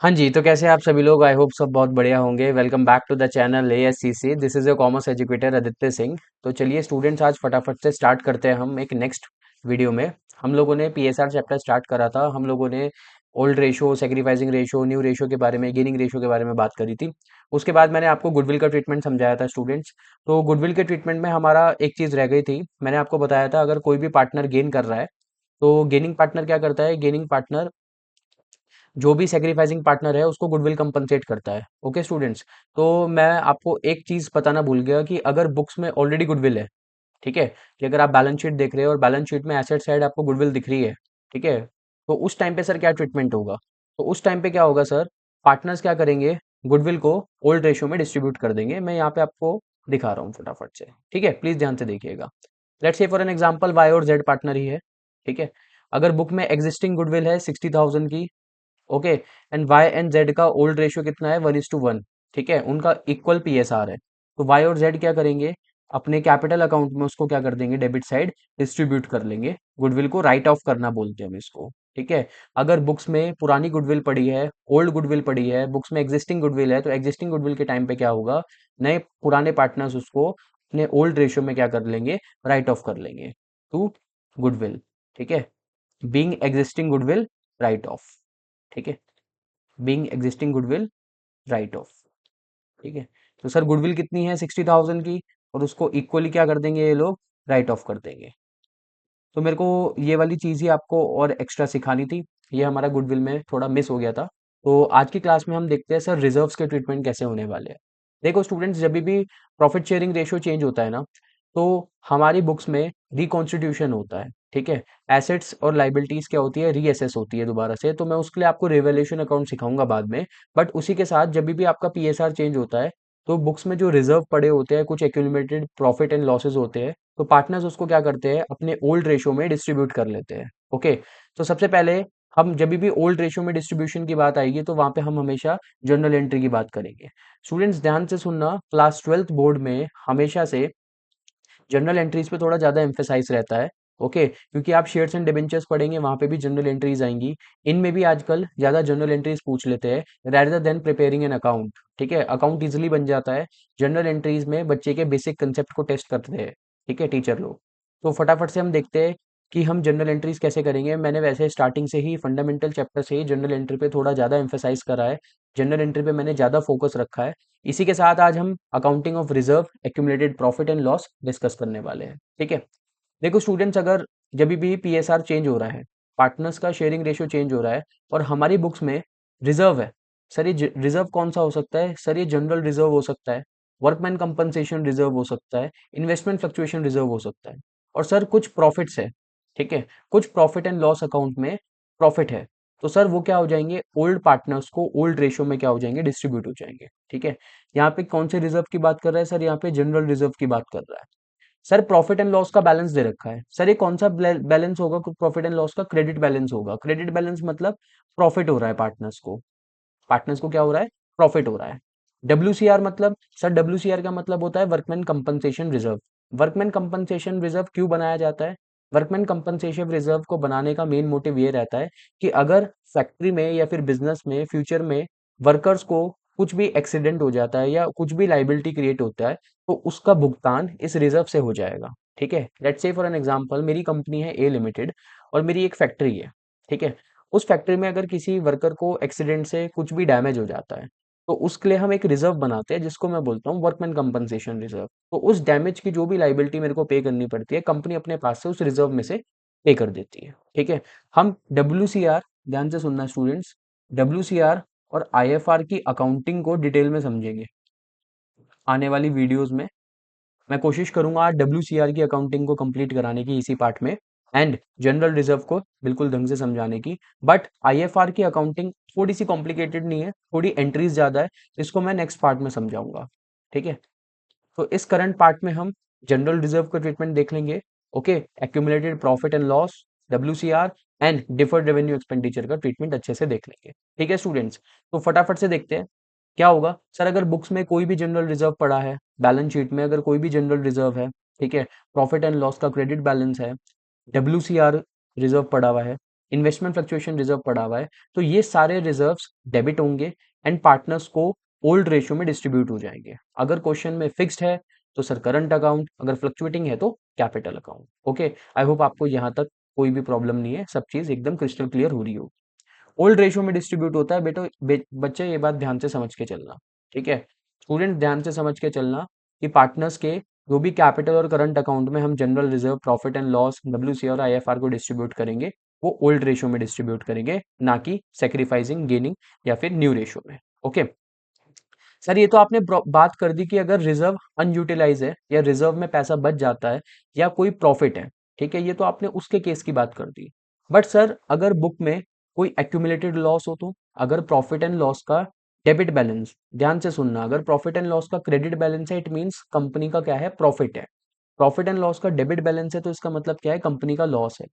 हाँ जी, तो कैसे हैं आप सभी लोग? आई होप सब बहुत बढ़िया होंगे। Welcome back to the channel ASCC. This is your commerce educator Aditya Singh. तो चलिए स्टूडेंट्स, आज फटाफट से स्टार्ट करते हैं हम एक नेक्स्ट वीडियो में। हम लोगों ने पीएसआर चैप्टर स्टार्ट करा था। हम लोगों ने old ratio, sacrificing ratio, new ratio के बारे में, गेनिंग रेशो के बारे में बात करी थी। उसके बाद मैंने आपको गुडविल का ट्रीटमेंट समझाया था स्टूडेंट्स। तो गुडविल के ट्रीटमेंट में हमारा एक चीज़ रह गई थी। मैंने आपको बताया था अगर कोई भी पार्टनर गेन कर रहा है तो गेनिंग पार्टनर क्या करता है? गेनिंग पार्टनर जो भी सेक्रीफाइसिंग पार्टनर है उसको गुडविल कंपनसेट करता है। ओके स्टूडेंट्स, तो मैं आपको एक चीज बताना भूल गया कि अगर बुक्स में ऑलरेडी गुडविल है, ठीक है, कि अगर आप बैलेंस शीट देख रहे हो और बैलेंस शीट में एसेट साइड आपको गुडविल दिख रही है, ठीक है, तो उस टाइम पे सर क्या ट्रीटमेंट होगा? तो उस टाइम पे क्या होगा सर? पार्टनर्स क्या करेंगे? गुडविल को ओल्ड रेशियो में डिस्ट्रीब्यूट कर देंगे। मैं यहाँ पे आपको दिखा रहा हूँ फटाफट से, ठीक है, प्लीज ध्यान से देखिएगा। Let's say for an example Y और जेड पार्टनर ही है, ठीक है। अगर बुक में एग्जिस्टिंग गुडविल है 60,000 की, okay, and Y and Z का ओल्ड रेशियो कितना है? 1:1, ठीक है, उनका इक्वल पीएसआर है। तो वाई और जेड क्या करेंगे? अपने कैपिटल अकाउंट में उसको क्या कर देंगे? डेबिट साइड डिस्ट्रीब्यूट कर लेंगे। गुडविल को राइट ऑफ करना बोलते हैं हम इसको, ठीक है। अगर बुक्स में पुरानी गुडविल पड़ी है, ओल्ड गुडविल पड़ी है, बुक्स में एग्जिस्टिंग गुडविल है, तो एग्जिस्टिंग गुडविल के टाइम पे क्या होगा? नए पुराने पार्टनर्स उसको अपने ओल्ड रेशियो में क्या कर लेंगे? राइट ऑफ कर लेंगे टू गुडविल, ठीक है। Being existing goodwill right of, ठीक है, being existing goodwill right of, ठीक है। तो सर गुडविल कितनी है? 60,000 की, और उसको इक्वली क्या कर देंगे ये लोग? राइट ऑफ कर देंगे। तो मेरे को ये वाली चीज़ ही आपको और एक्स्ट्रा सिखानी थी। ये हमारा गुडविल में थोड़ा मिस हो गया था। तो आज की क्लास में हम देखते हैं सर रिजर्व्स के ट्रीटमेंट कैसे होने वाले हैं। देखो स्टूडेंट्स, जब भी प्रॉफिट शेयरिंग रेशियो चेंज होता है ना, तो हमारी बुक्स में रिकॉन्स्टिट्यूशन होता है, ठीक है। एसेट्स और लाइबिलिटीज क्या होती है? रीअसेस होती है दोबारा से। तो मैं उसके लिए आपको रिवैल्यूएशन अकाउंट सिखाऊंगा बाद में। बट उसी के साथ जब भी आपका पीएसआर चेंज होता है, तो बुक्स में जो रिजर्व पड़े होते हैं, कुछ एक्यूमुलेटेड प्रॉफिट एंड लॉसेज होते हैं, तो पार्टनर्स उसको क्या करते हैं? अपने ओल्ड रेशियो में डिस्ट्रीब्यूट कर लेते हैं। ओके, तो सबसे पहले हम जब भी ओल्ड रेशियो में डिस्ट्रीब्यूशन की बात आएगी तो वहां पे हम हमेशा जर्नल एंट्री की बात करेंगे। स्टूडेंट्स ध्यान से सुनना, क्लास 12th बोर्ड में हमेशा से जनरल एंट्रीज पे थोड़ा ज्यादा एम्फेसाइज रहता है। ओके, क्योंकि आप शेयर्स एंड डिबेंचर्स पढ़ेंगे, वहां पे भी जनरल एंट्रीज आएंगी। इनमें भी आजकल ज्यादा जनरल एंट्रीज पूछ लेते हैं rather than preparing an account, ठीक है। अकाउंट इजिली बन जाता है। जनरल एंट्रीज में बच्चे के बेसिक कंसेप्ट को टेस्ट करते हैं, ठीक है, टीचर लोग। तो फटाफट से हम देखते हैं कि हम जनरल एंट्रीज कैसे करेंगे। मैंने वैसे स्टार्टिंग से ही फंडामेंटल चैप्टर से ही जनरल एंट्री पे थोड़ा ज्यादा एम्फेसाइज करा है। जनरल एंट्री पे मैंने ज्यादा फोकस रखा है। इसी के साथ आज हम accounting of reserve, accumulated profit and loss discuss करने वाले हैं, ठीक है। देखो स्टूडेंट्स, अगर जब भी पीएसआर चेंज हो रहा है, पार्टनर्स का शेयरिंग रेशियो चेंज हो रहा है, और हमारी बुक्स में रिजर्व है, सर ये रिजर्व कौन सा हो सकता है? सर ये जनरल रिजर्व हो सकता है, वर्कमैन कंपनसेशन रिजर्व हो सकता है, इन्वेस्टमेंट फ्लक्चुएशन रिजर्व हो सकता है, और सर कुछ प्रॉफिट्स है, ठीक है, कुछ प्रॉफिट एंड लॉस अकाउंट में प्रॉफिट है। तो सर वो क्या हो जाएंगे? ओल्ड पार्टनर्स को ओल्ड रेशियो में क्या हो जाएंगे? डिस्ट्रीब्यूट हो जाएंगे, ठीक है। यहाँ पे कौन से रिजर्व की बात कर रहा है सर? यहाँ पे जनरल रिजर्व की बात कर रहा है। सर प्रॉफिट एंड लॉस का बैलेंस दे रखा है। सर ये कौन सा बैलेंस होगा? प्रॉफिट एंड लॉस का क्रेडिट बैलेंस होगा। क्रेडिट बैलेंस मतलब प्रॉफिट हो रहा है पार्टनर्स को। पार्टनर्स को क्या हो रहा है? प्रॉफिट हो रहा है। डब्ल्यूसीआर मतलब सर, डब्ल्यूसीआर का मतलब होता है workman compensation reserve. Workman compensation reserve क्यों बनाया जाता है? वर्कमैन कंपनसेशन रिजर्व को बनाने का मेन मोटिव ये रहता है कि अगर फैक्ट्री में या फिर बिजनेस में फ्यूचर में वर्कर्स को कुछ भी एक्सीडेंट हो जाता है या कुछ भी लाइबिलिटी क्रिएट होता है, तो उसका भुगतान इस रिजर्व से हो जाएगा, ठीक है। Let's say for an example, मेरी कंपनी है ए लिमिटेड और मेरी एक फैक्ट्री है, ठीक है। उस फैक्ट्री में अगर किसी वर्कर को एक्सीडेंट से कुछ भी डैमेज हो जाता है, तो उसके लिए हम एक रिजर्व बनाते हैं जिसको मैं बोलता हूँ वर्कमैन कंपनसेशन रिजर्व। तो उस डैमेज की जो भी लाइबिलिटी मेरे को पे करनी पड़ती है, कंपनी अपने पास से उस रिजर्व में से पे कर देती है, ठीक है। हम डब्ल्यू, ध्यान से सुनना स्टूडेंट्स, डब्ल्यू और आईएफआर की अकाउंटिंग को डिटेल में समझेंगे आने वाली वीडियोस में। मैं कोशिश करूंगा आज डब्ल्यू की अकाउंटिंग को कंप्लीट कराने की इसी पार्ट में, एंड जनरल रिजर्व को बिल्कुल ढंग से समझाने की। बट आईएफआर की अकाउंटिंग थोड़ी सी कॉम्प्लिकेटेड नहीं है, थोड़ी एंट्रीज ज्यादा है, इसको मैं नेक्स्ट पार्ट में समझाऊंगा, ठीक है। तो इस करंट पार्ट में हम जनरल रिजर्व का ट्रीटमेंट देख लेंगे। Okay, accumulated profit and loss, WCR and deferred revenue expenditure का ट्रीटमेंट अच्छे से देख लेंगे, ठीक है स्टूडेंट्स। तो फटाफट से देखते हैं क्या होगा। सर अगर बुक्स में कोई भी जनरल रिजर्व पड़ा है, बैलेंस शीट में अगर कोई भी जनरल रिजर्व है, ठीक है, प्रॉफिट एंड लॉस का क्रेडिट बैलेंस है, डब्ल्यूसीआर रिजर्व पड़ा हुआ है, इन्वेस्टमेंट फ्लक्चुएशन रिजर्व पड़ा हुआ है, तो ये सारे रिजर्व्स डेबिट होंगे एंड पार्टनर्स को ओल्ड रेशियो में डिस्ट्रीब्यूट हो जाएंगे। अगर क्वेश्चन में फिक्स्ड है तो सर करंट अकाउंट, अगर फ्लक्चुएटिंग है तो कैपिटल अकाउंट। ओके, आई होप आपको यहाँ तक कोई भी प्रॉब्लम नहीं है, सब चीज एकदम क्रिस्टल क्लियर हो रही हो। ओल्ड रेशियो में डिस्ट्रीब्यूट होता है बेटो, बच्चे ये बात ध्यान से समझ के चलना, ठीक है। स्टूडेंट ध्यान से समझ के चलना कि पार्टनर्स के जो भी कैपिटल और करंट अकाउंट में हम general reserve, profit and loss, WC और आईएफआर को डिस्ट्रीब्यूट करेंगे, वो ओल्ड रेशियो में डिस्ट्रीब्यूट करेंगे, ना कि सेक्रीफाइसिंग गेनिंग या फिर न्यू रेशियो में। ओके सर, ये तो आपने बात कर दी कि अगर रिजर्व अनयूटिलाइज है या रिजर्व में पैसा बच जाता है या कोई प्रॉफिट है, ठीक है, ये तो आपने उसके केस की बात कर दी। बट सर अगर बुक में कोई एक्यूमुलेटेड लॉस हो, तो अगर प्रॉफिट एंड लॉस का डेबिट बैलेंस, ध्यान से सुनना, अगर प्रॉफिट एंड लॉस का क्रेडिट बैलेंस है, इट मीन्स कंपनी का क्या है, प्रॉफिट है। प्रॉफिट एंड लॉस का डेबिट बैलेंस है तो इसका मतलब क्या है, कंपनी का लॉस है।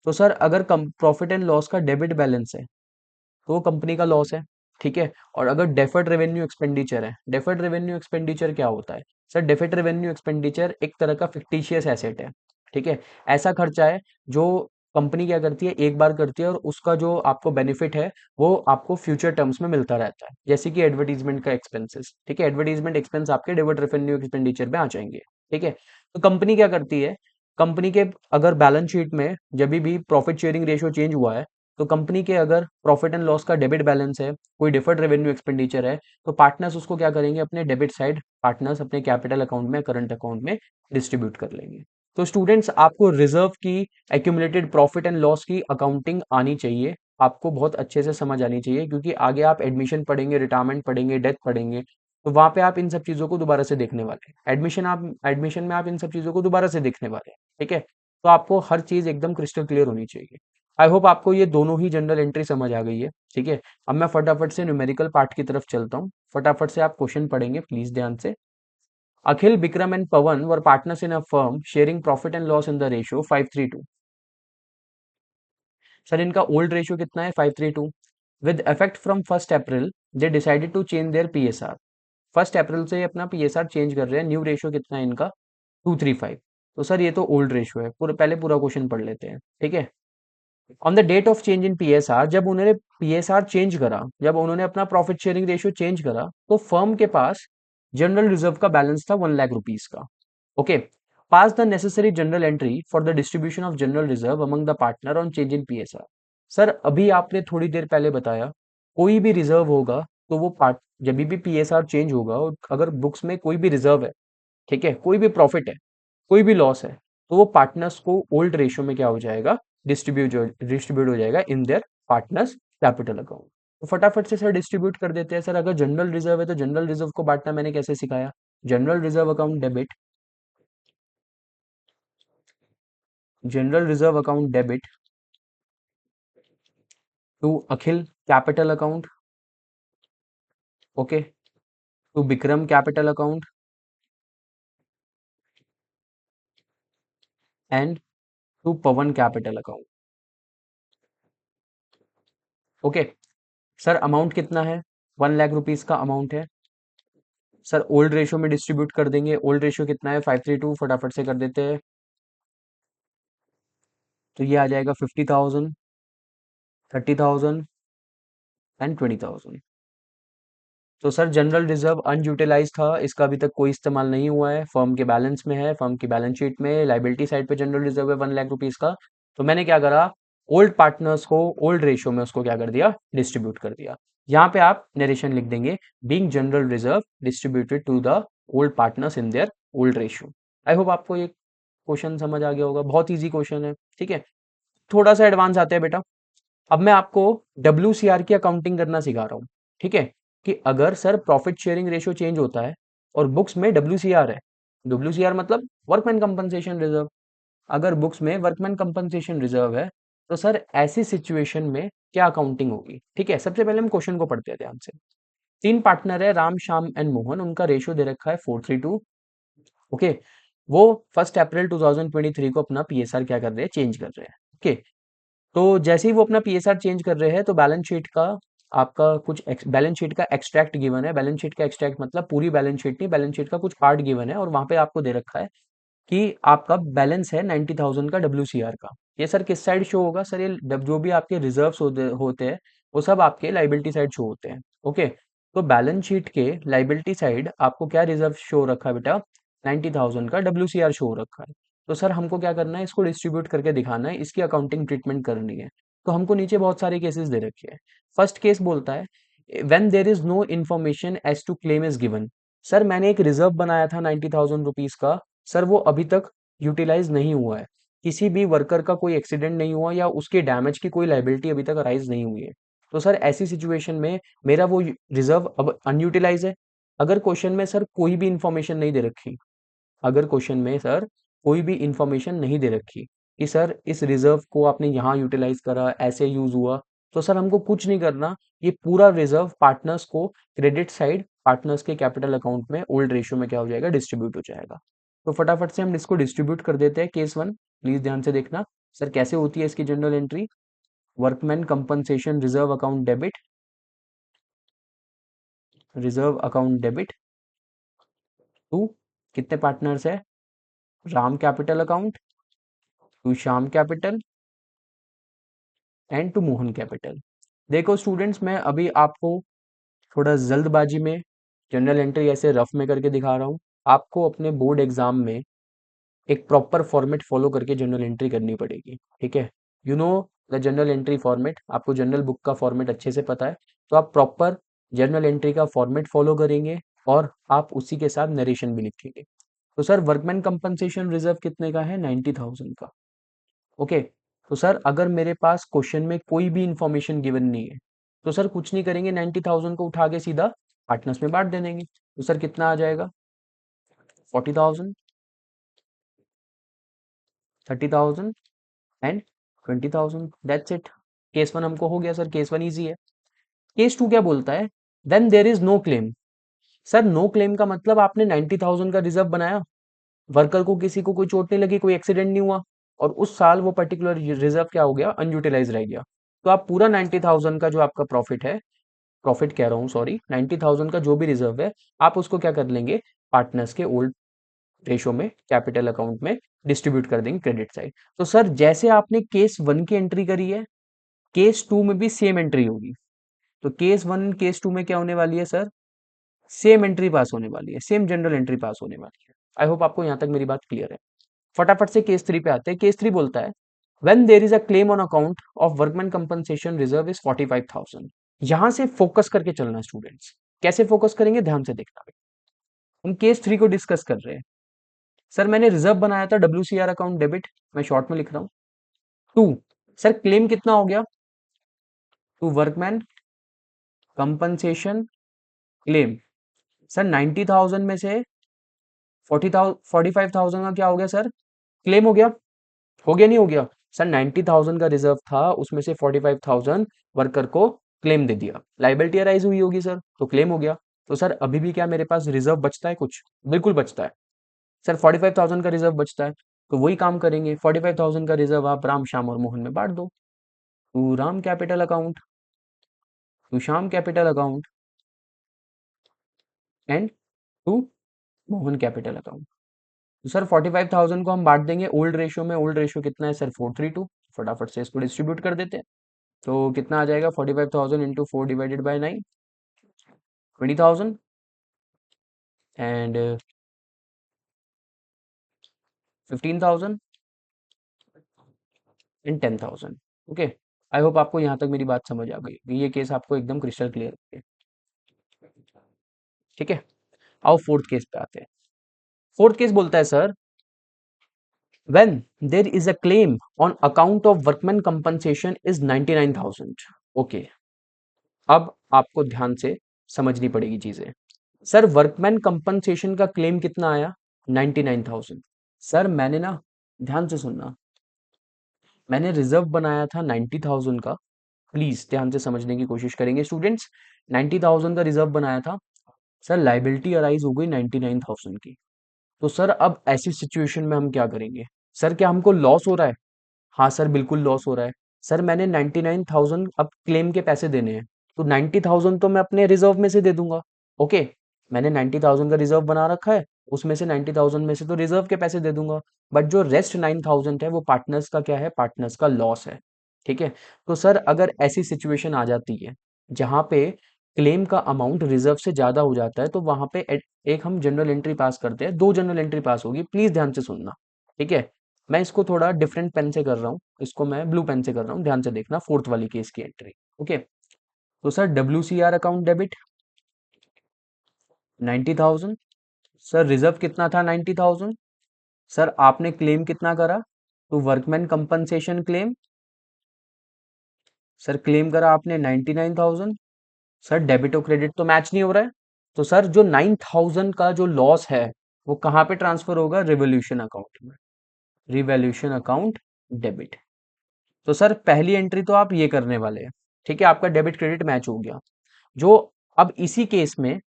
तो सर अगर प्रॉफिट एंड लॉस का डेबिट बैलेंस है तो वो कंपनी का लॉस है, ठीक है। और अगर डेफर्ड रेवेन्यू एक्सपेंडिचर है, डेफर्ड रेवेन्यू एक्सपेंडिचर क्या होता है सर, डेफर्ड रेवेन्यू एक्सपेंडिचर एक तरह का फिक्टिशियस एसेट है, ठीक है। ऐसा खर्चा है जो कंपनी क्या करती है, एक बार करती है और उसका जो आपको बेनिफिट है वो आपको फ्यूचर टर्म्स में मिलता रहता है, जैसे कि एडवर्टीजमेंट का एक्सपेंसेस, ठीक है। एडवर्टीजमेंट एक्सपेंस आपके डेफर्ड रेवेन्यू एक्सपेंडिचर में आ जाएंगे, ठीक है। तो कंपनी क्या करती है, कंपनी के अगर बैलेंस शीट में जब भी प्रॉफिट शेयरिंग रेशियो चेंज हुआ है, तो कंपनी के अगर प्रॉफिट एंड लॉस का डेबिट बैलेंस है, कोई डिफर्ड रेवेन्यू एक्सपेंडिचर है, तो पार्टनर्स उसको क्या करेंगे, अपने डेबिट साइड पार्टनर्स अपने कैपिटल अकाउंट में, करंट अकाउंट में डिस्ट्रीब्यूट कर लेंगे। तो स्टूडेंट्स आपको रिजर्व की, एक्यूमुलेटेड प्रॉफिट एंड लॉस की अकाउंटिंग आनी चाहिए, आपको बहुत अच्छे से समझ आनी चाहिए, क्योंकि आगे आप एडमिशन पढ़ेंगे, रिटायरमेंट पढ़ेंगे, डेथ पढ़ेंगे, तो वहां पे आप इन सब चीजों को दोबारा से देखने वाले हैं। एडमिशन में आप इन सब चीजों को दोबारा से देखने वाले हैं, ठीक है। तो आपको हर चीज एकदम क्रिस्टल क्लियर होनी चाहिए। आई होप आपको ये दोनों ही जनरल एंट्री समझ आ गई है, ठीक है। अब मैं फटाफट से न्यूमेरिकल पार्ट की तरफ चलता हूँ, फटाफट से आप क्वेश्चन पढ़ेंगे प्लीज ध्यान से। Akhil, Vikram and Pawan were partners in a firm sharing profit and loss in the ratio 5:3:2। Sir इनका ओल्ड रेशियो कितना है, 5:3:2। With effect from 1 April they decided to change their PSR. 1 April से ये अपना पीएसआर चेंज कर रहे हैं, न्यू रेशियो कितना है इनका, 2:3:5। तो सर ये तो ओल्ड रेशियो है, पहले पूरा क्वेश्चन पढ़ लेते हैं, ठीक है। On the date of change in PSR, जब उन्होंने पीएसआर चेंज करा, जब उन्होंने अपना प्रॉफिट शेयरिंग रेशियो चेंज करा, तो फर्म के पास जनरल रिजर्व का बैलेंस था 1 लाख रुपीज का। Okay, pass the necessary journal entry for the distribution of general reserve among the partner on change in PSR. Sir अभी आपने थोड़ी देर पहले बताया, कोई भी रिजर्व होगा तो वो पार्ट, जब भी पीएसआर चेंज होगा और अगर बुक्स में कोई भी रिजर्व है, ठीक है, कोई भी प्रॉफिट है, कोई भी लॉस है, तो वो पार्टनर्स को ओल्ड रेशियो में क्या हो जाएगा, डिस्ट्रीब्यूट हो जाएगा in their partners capital account. तो फटाफट से सर डिस्ट्रीब्यूट कर देते हैं। सर अगर जनरल रिजर्व है तो जनरल रिजर्व को बांटना मैंने कैसे सिखाया, general reserve account debit, general reserve account debit to Akhil capital account, okay, to Vikram capital account and to Pavan capital account. Okay sir, amount कितना है, 1 लाख रुपीज का अमाउंट है। सर ओल्ड रेशियो में डिस्ट्रीब्यूट कर देंगे, ओल्ड रेशियो कितना है, 5:3:2, फटाफट से कर देते हैं। तो ये आ जाएगा 50,000, 30,000 एंड 20,000। तो सर जनरल रिजर्व अनयूटिलाइज था, इसका अभी तक कोई इस्तेमाल नहीं हुआ है, फर्म के बैलेंस में है, फर्म की बैलेंस शीट में लाइबिलिटी साइड पे जनरल रिजर्व है 1 लाख रुपीज का। तो मैंने क्या करा, ओल्ड पार्टनर्स को ओल्ड रेशियो में उसको क्या कर दिया, डिस्ट्रीब्यूट कर दिया। यहाँ पे आप नरेशन लिख देंगे, being general reserve distributed to the old partners in their old ratio. I hope आपको ये क्वेश्चन समझ आ गया होगा, बहुत ईजी क्वेश्चन है, ठीक है। थोड़ा सा एडवांस आते हैं बेटा। अब मैं आपको WCR की अकाउंटिंग करना सिखा रहा हूँ, ठीक है। कि अगर sir profit sharing ratio change होता है और बुक्स में WCR है, WCR मतलब वर्कमैन कंपनसेशन रिजर्व, अगर बुक्स में वर्कमैन कंपनसेशन रिजर्व है, तो सर ऐसी सिचुएशन में क्या अकाउंटिंग होगी, ठीक है। सबसे पहले हम क्वेश्चन को पढ़ते हैं ध्यान से। 3 पार्टनर है, राम, श्याम एंड मोहन, उनका रेशियो दे रखा है 4:3:2। ओके, वो 1 अप्रैल 2023 को अपना पीएसआर क्या कर रहे हैं, चेंज कर रहे हैं। ओके, तो जैसे ही वो अपना पीएसआर चेंज कर रहे हैं, तो बैलेंस शीट का आपका कुछ बैलेंस शीट का एक्सट्रैक्ट गिवन है। बैलेंस शीट का एक्सट्रैक्ट मतलब पूरी बैलेंस शीट नहीं, बैलेंस शीट का कुछ पार्ट गिवन है और वहां पे आपको दे रखा है कि आपका बैलेंस है 90,000 का WCR का। ये सर किस साइड शो होगा सर? ये जो भी आपके रिजर्व्स होते हैं वो सब आपके लाइबिलिटी साइड शो होते हैं। ओके, तो बैलेंस शीट के लाइबिलिटी साइड आपको क्या रिजर्व शो रखा है बेटा? 90,000 का WCR शो रखा है। तो सर हमको क्या करना है? इसको डिस्ट्रीब्यूट करके दिखाना है, इसकी अकाउंटिंग ट्रीटमेंट करनी है। तो हमको नीचे बहुत सारे केसेस दे रखे हैं। फर्स्ट केस बोलता है when there is no information as to claim is given. Sir मैंने एक रिजर्व बनाया था 90,000 रुपीज का, सर वो अभी तक यूटिलाइज नहीं हुआ है। किसी भी वर्कर का कोई एक्सीडेंट नहीं हुआ या उसके डैमेज की कोई लाइबिलिटी अभी तक राइज नहीं हुई है। तो सर ऐसी सिचुएशन में मेरा वो रिजर्व अब अनयूटिलाइज है। अगर क्वेश्चन में सर कोई भी इंफॉर्मेशन नहीं दे रखी, अगर क्वेश्चन में सर कोई भी इंफॉर्मेशन नहीं दे रखी कि सर इस रिजर्व को आपने यहाँ यूटिलाइज करा, ऐसे यूज हुआ, तो सर हमको कुछ नहीं करना। ये पूरा रिजर्व पार्टनर्स को क्रेडिट साइड पार्टनर्स के कैपिटल अकाउंट में ओल्ड रेशियो में क्या हो जाएगा? डिस्ट्रीब्यूट हो जाएगा। तो फटाफट से हम इसको डिस्ट्रीब्यूट कर देते हैं। केस वन प्लीज ध्यान से देखना सर कैसे होती है इसकी journal entry. Workman compensation reserve account debit, reserve account debit to कितने पार्टनर्स है? Ram capital account, to Shyam capital and to Mohan capital. देखो स्टूडेंट्स, मैं अभी आपको थोड़ा जल्दबाजी में जनरल एंट्री ऐसे रफ में करके दिखा रहा हूँ। आपको अपने बोर्ड एग्जाम में एक प्रॉपर फॉर्मेट फॉलो करके जनरल एंट्री करनी पड़ेगी, ठीक है? You know the general entry format, आपको जनरल बुक का फॉर्मेट अच्छे से पता है। तो आप प्रॉपर जनरल एंट्री का फॉर्मेट फॉलो करेंगे और आप उसी के साथ नरेशन भी लिखेंगे। तो सर वर्कमैन कंपनसेशन रिजर्व कितने का है? 90,000 का। ओके, तो सर अगर मेरे पास क्वेश्चन में कोई भी इंफॉर्मेशन गिवन नहीं है तो सर कुछ नहीं करेंगे, 90,000 को उठा के सीधा पार्टनर्स में बांट देंगे। तो सर कितना आ जाएगा? 40,000, 30,000 and 20,000। That's it. Case one हमको हो गया सर, केस वन इजी है। केस टू क्या बोलता है? Then there is no claim. Sir no claim का मतलब आपने 90,000 का रिजर्व बनाया, वर्कर को किसी को कोई चोट नहीं लगी, कोई एक्सीडेंट नहीं हुआ, और उस साल वो पर्टिकुलर रिजर्व क्या हो गया? अनयूटिलाइज रह गया। तो आप पूरा 90,000 का जो आपका प्रॉफिट है, प्रॉफिट कह रहा हूँ सॉरी, 90,000 का जो भी रिजर्व है, आप उसको क्या कर लेंगे? पार्टनर्स के ओल्ड रेशो में कैपिटल अकाउंट में डिस्ट्रीब्यूट कर देंगे क्रेडिट साइड। तो सर जैसे आपने केस वन की एंट्री करी है, केस टू में भी सेम एंट्री होगी। तो केस वन केस टू में क्या होने वाली है सर? सेम एंट्री पास होने वाली है, सेम जनरल एंट्री पास होने वाली है। आई होप आपको यहां तक मेरी बात क्लियर है। फटाफट से केस थ्री पे आते हैं। केस थ्री बोलता है when there is a claim on account of workman compensation reserve is 45,000। यहां से फोकस करके चलना स्टूडेंट्स। कैसे फोकस करेंगे? ध्यान से देखना। हम केस थ्री को डिस्कस कर रहे हैं। सर मैंने रिजर्व बनाया था WCR अकाउंट डेबिट, मैं शॉर्ट में लिख रहा हूं। टू, सर क्लेम कितना हो गया? To workman compensation claim. Sir 90,000 में से 45,000 का क्या हो गया सर? क्लेम हो गया नहीं हो गया? सर 90,000 का रिजर्व था, उसमें से 45,000 वर्कर को क्लेम दे दिया, लाइबिलिटी अराइज हुई होगी सर, तो क्लेम हो गया। तो सर अभी भी क्या मेरे पास रिजर्व बचता है? कुछ बिल्कुल बचता है सर, 45,000 का रिजर्व बचता है। तो वही काम करेंगे, 45,000 का रिजर्व आप राम श्याम और मोहन में बांट दो। To Ram capital account, to Shyam capital account and to Mohan capital account. तो सर 45,000 को हम बांट देंगे ओल्ड रेशियो में। ओल्ड रेशियो कितना है सर? 432। फटाफट से इसको डिस्ट्रीब्यूट कर देते हैं। तो कितना आ जाएगा? 45,000 into 4 divided by 9, 20,000 and 15,000 and 10,000। Okay, I hope आपको यहाँ तक मेरी बात समझ आ गई होगी। ये केस आपको एकदम क्रिस्टल क्लियर है, ठीक है? आओ फोर्थ केस पे आते हैं। फोर्थ केस बोलता है sir when there is a claim on account of workman compensation is 99,000। Okay, अब आपको ध्यान से समझनी पड़ेगी चीजें। सर वर्कमैन कंपनसेशन का क्लेम कितना आया? 99,000। सर मैंने ना, ध्यान से सुनना, मैंने रिजर्व बनाया था 90,000 का। प्लीज ध्यान से समझने की कोशिश करेंगे स्टूडेंट्स। 90,000 का रिजर्व बनाया था सर, लाइबिलिटी अराइज हो गई 99,000 की। तो सर अब ऐसी सिचुएशन में हम क्या करेंगे? सर क्या हमको लॉस हो रहा है? हाँ सर बिल्कुल लॉस हो रहा है। सर मैंने 99,000 अब क्लेम के पैसे देने हैं, तो 90,000 तो मैं अपने रिजर्व में से दे दूंगा। ओके, मैंने 90,000 का रिजर्व बना रखा है, उसमें से 90,000 में से तो रिजर्व के पैसे दे दूंगा, बट जो रेस्ट 9,000 है वो पार्टनर्स का क्या है, पार्टनर्स का लॉस है। ठीक है। तो सर अगर ऐसी सिचुएशन आ जाती है जहां पे क्लेम का अमाउंट रिजर्व से ज्यादा हो जाता है, तो वहां पे एक हम जनरल एंट्री पास करते हैं, दो जनरल एंट्री पास होगी, प्लीज ध्यान से सुनना। ठीक है। मैं इसको थोड़ा डिफरेंट पेन से कर रहा हूँ, इसको मैं ब्लू पेन से कर रहा हूँ, ध्यान से देखना, फोर्थ वाली केस की एंट्री। ओके। तो sir WCR account debit 90,000। Sir reserve कितना था, 90,000। सर आपने क्लेम कितना करा, तो workman compensation claim. Sir claim करा आपने 99,000। सर डेबिट और क्रेडिट तो मैच नहीं हो रहा है, तो सर जो 9,000 का जो लॉस है वो कहाँ पे ट्रांसफर होगा, रिवोल्यूशन अकाउंट में, रिवोल्यूशन अकाउंट डेबिट। तो सर पहली एंट्री तो आप ये करने वाले हैं। ठीक है, आपका डेबिट क्रेडिट मैच हो गया। जो अब इसी केस में,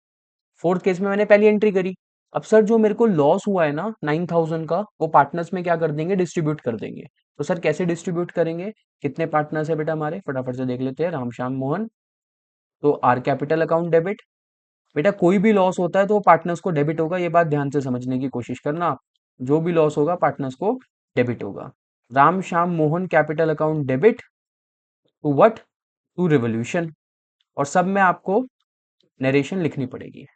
फोर्थ केस में मैंने पहली एंट्री करी। अब सर जो मेरे को लॉस हुआ है ना 9,000 का, वो पार्टनर्स में क्या कर देंगे, डिस्ट्रीब्यूट कर देंगे। तो सर कैसे डिस्ट्रीब्यूट करेंगे, कितने पार्टनर्स है बेटा हमारे, फटाफट से देख लेते हैं, राम श्याम मोहन। तो आर कैपिटल अकाउंट डेबिट। बेटा कोई भी लॉस होता है तो वो पार्टनर्स को डेबिट होगा, ये बात ध्यान से समझने की कोशिश करना आप। जो भी लॉस होगा पार्टनर्स को डेबिट होगा। Ram Shyam Mohan capital account debit to what, to revolution. और सब में आपको नरेशन लिखनी पड़ेगी।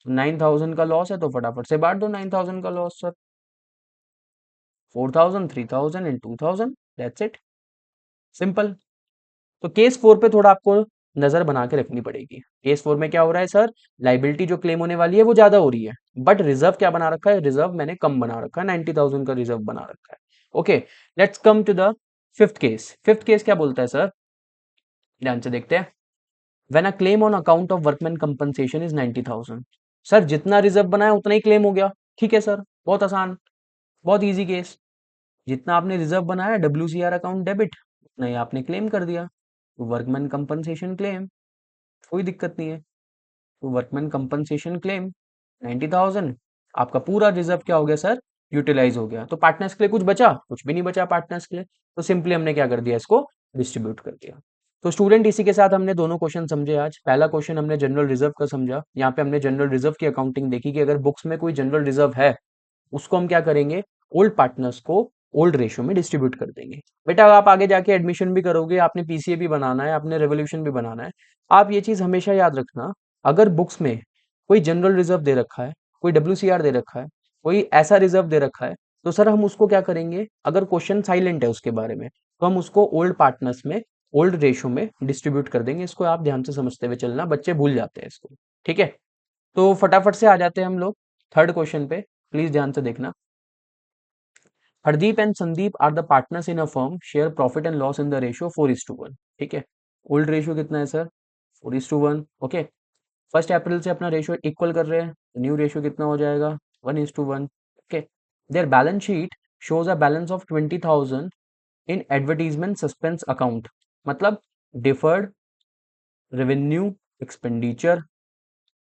9,000 का लॉस है तो फटाफट से बांट दो 9,000 का loss sir, 4,000, 3,000 and 2,000, that's it, simple. तो केस 4 पे थोड़ा आपको नजर बना के रखनी पड़ेगी। केस 4 में क्या हो रहा है सर, लाइबिलिटी जो क्लेम होने वाली है वो ज्यादा हो रही है, बट रिजर्व क्या बना रखा है, रिजर्व मैंने कम बना रखा है, 90,000 का रिजर्व बना रखा है। Okay, let's come to the fifth case. Fifth case क्या बोलता है सर, ध्यान से देखते हैं। When a claim on account of workman compensation is 90,000। Sir जितना रिजर्व बनाया उतना ही क्लेम हो गया। ठीक है सर, बहुत आसान, बहुत इजी केस। जितना आपने रिजर्व बनाया WCR अकाउंट डेबिट, उतना ही आपने क्लेम कर दिया, तो वर्कमैन कंपनसेशन क्लेम, कोई दिक्कत नहीं है। तो वर्कमैन कंपनसेशन क्लेम 90,000, आपका पूरा रिजर्व क्या हो गया सर, यूटिलाइज हो गया। तो पार्टनर्स के लिए कुछ बचा, कुछ भी नहीं बचा पार्टनर्स के लिए। तो सिंपली हमने क्या कर दिया, इसको डिस्ट्रीब्यूट कर दिया। तो स्टूडेंट इसी के साथ हमने दोनों क्वेश्चन समझे आज। पहला क्वेश्चन हमने जनरल रिजर्व का समझा, यहाँ पे हमने जनरल रिजर्व की अकाउंटिंग देखी कि अगर बुक्स में कोई जनरल रिजर्व है, उसको हम क्या करेंगे, ओल्ड पार्टनर्स को ओल्ड रेशियो में डिस्ट्रीब्यूट कर देंगे। बेटा आप आगे जाके एडमिशन भी करोगे, आपने PCA भी बनाना है, आपने रेवोल्यूशन भी बनाना है, आप ये चीज हमेशा याद रखना। अगर बुक्स में कोई जनरल रिजर्व दे रखा है, कोई WCR दे रखा है, कोई ऐसा रिजर्व दे रखा है, तो सर हम उसको क्या करेंगे, अगर क्वेश्चन साइलेंट है उसके बारे में, तो हम उसको ओल्ड पार्टनर्स में ओल्ड रेशियो में डिस्ट्रीब्यूट कर देंगे। इसको आप ध्यान से समझते हुए चलना, बच्चे भूल जाते हैं इसको। ठीक है। तो फटाफट से आ जाते हैं हम लोग थर्ड क्वेश्चन पे, प्लीज ध्यान से देखना। Hardeep and Sandeep are the partners in a firm, share profit and loss in the ratio 4:1। ठीक है। ओल्ड रेशियो कितना है सर, 4:1। ओके। 1 अप्रैल से अपना रेशियो इक्वल कर रहे हैं, न्यू रेशियो कितना हो जाएगा, 1:1। Okay. Their balance sheet shows a balance of 20,000 in advertisement suspense account, मतलब डिफर्ड रेवेन्यू एक्सपेंडिचर।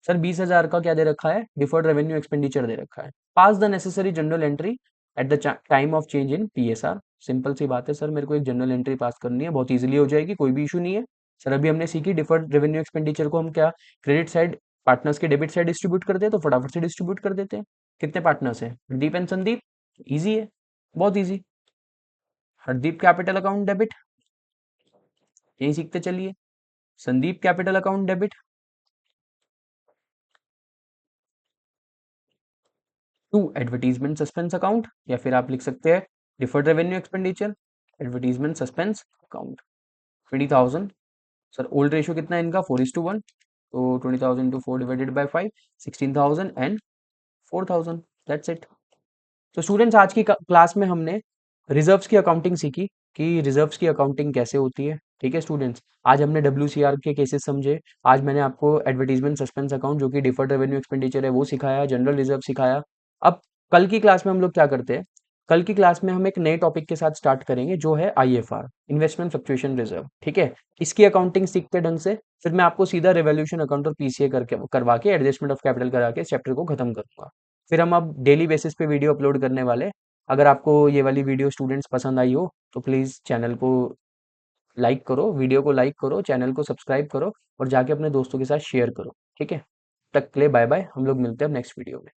सर 20,000 का क्या दे रखा है, डिफर्ड रेवेन्यू एक्सपेंडिचर दे रखा है। Pass the necessary journal entry at the time of change in PSR। Simple सी बात है सर, मेरे को एक जनरल एंट्री पास करनी है, बहुत इजीली हो जाएगी, कोई भी इशू नहीं है। सर अभी हमने सीखी डिफर्ड रेवेन्यू एक्सपेंडिचर को हम क्या, क्रेडिट साइड पार्टनर्स के डेबिट साइड डिस्ट्रीब्यूट कर दे, तो फटाफट से डिस्ट्रीब्यूट कर देते हैं। कितने पार्टनर्स हैं, हरदीप एंड संदीप, ईजी है, बहुत easy. Hardeep capital account debit, यही सीखते चलिए। Sandeep capital account debit to advertisement suspense account, या फिर आप लिख सकते हैं deferred revenue expenditure advertisement suspense account 20,000। Sir old ratio कितना है इनका, 4:1, तो 20,000 to 4 divided by 5, 16,000 and 4,000, that's it. तो स्टूडेंट्स आज की क्लास में हमने रिजर्व्स की अकाउंटिंग सीखी कि रिजर्व्स की अकाउंटिंग कैसे होती है। ठीक है स्टूडेंट्स, आज हमने WCR के केसेस समझे, आज मैंने आपको एडवर्टीजमेंट सस्पेंस अकाउंट जो कि डिफर्ड रेवेन्यू एक्सपेंडिचर है वो सिखाया, जनरल रिजर्व सिखाया। अब कल की क्लास में हम लोग क्या करते हैं, कल की क्लास में हम एक नए टॉपिक के साथ स्टार्ट करेंगे जो है IFR, इन्वेस्टमेंट फ्लक्चुएशन रिजर्व। ठीक है, इसकी अकाउंटिंग सीखते ढंग से फिर मैं आपको सीधा रिवोल्यूशन अकाउंट और PCA करके करवा के एडजस्टमेंट ऑफ कैपिटल करा के इस चैप्टर को खत्म करूंगा। फिर हम अब डेली बेसिस पे वीडियो अपलोड करने वाले। अगर आपको ये वाली वीडियो स्टूडेंट्स पसंद आई हो तो प्लीज़ चैनल को लाइक करो, वीडियो को लाइक करो, चैनल को सब्सक्राइब करो और जाके अपने दोस्तों के साथ शेयर करो। ठीक है, तक के लिए बाय बाय, हम लोग मिलते हैं नेक्स्ट वीडियो में।